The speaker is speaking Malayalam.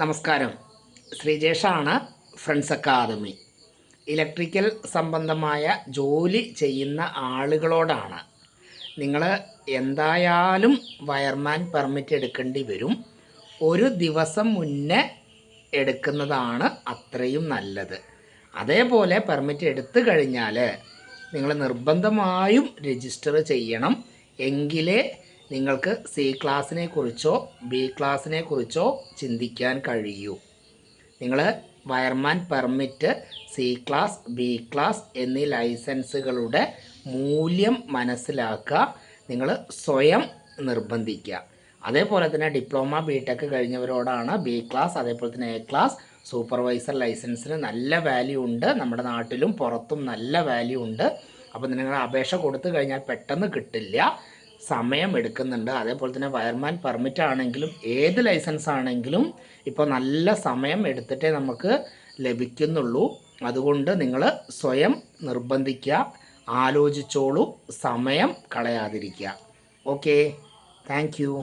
നമസ്കാരം. ശ്രീജേഷാണ്, ഫ്രണ്ട്സ് അക്കാദമി. ഇലക്ട്രിക്കൽ സംബന്ധമായ ജോലി ചെയ്യുന്ന ആളുകളോടാണ്. നിങ്ങൾ എന്തായാലും വയർമാൻ പെർമിറ്റ് എടുക്കേണ്ടി വരും. ഒരു ദിവസം മുന്നേ എടുക്കുന്നതാണ് അത്രയും നല്ലത്. അതേപോലെ പെർമിറ്റ് എടുത്തു കഴിഞ്ഞാൽ നിങ്ങൾ നിർബന്ധമായും രജിസ്റ്റർ ചെയ്യണം. എങ്കിലേ നിങ്ങൾക്ക് സി ക്ലാസ്സിനെ കുറിച്ചോ ബി ക്ലാസ്സിനെ കുറിച്ചോ ചിന്തിക്കാൻ കഴിയൂ. നിങ്ങൾ wireman permit, C class, B class എന്നീ ലൈസൻസുകളുടെ മൂല്യം മനസ്സിലാക്കുക. നിങ്ങൾ സ്വയം നിർബന്ധിക്കുക. അതേപോലെ തന്നെ ഡിപ്ലോമ ബി ടെക് കഴിഞ്ഞവരോടാണ് ബി ക്ലാസ്, അതേപോലെ തന്നെ എ ക്ലാസ് സൂപ്പർവൈസർ ലൈസൻസിന് നല്ല വാല്യൂ ഉണ്ട്. നമ്മുടെ നാട്ടിലും പുറത്തും നല്ല വാല്യൂ ഉണ്ട്. അപ്പോൾ നിങ്ങൾ അപേക്ഷ കൊടുത്തു കഴിഞ്ഞാൽ പെട്ടെന്ന് കിട്ടില്ല, സമയം എടുക്കുന്നുണ്ട്. അതേപോലെ തന്നെ വയർമാൻ പെർമിറ്റ് ആണെങ്കിലും ഏത് ലൈസൻസ് ആണെങ്കിലും ഇപ്പോൾ നല്ല സമയം എടുത്തിട്ടേ നമുക്ക് ലഭിക്കുന്നുള്ളൂ. അതുകൊണ്ട് നിങ്ങൾ സ്വയം നിർബന്ധിക്കുക, ആലോചിച്ചോളൂ, സമയം കളയാതിരിക്കുക. Okay, thank you.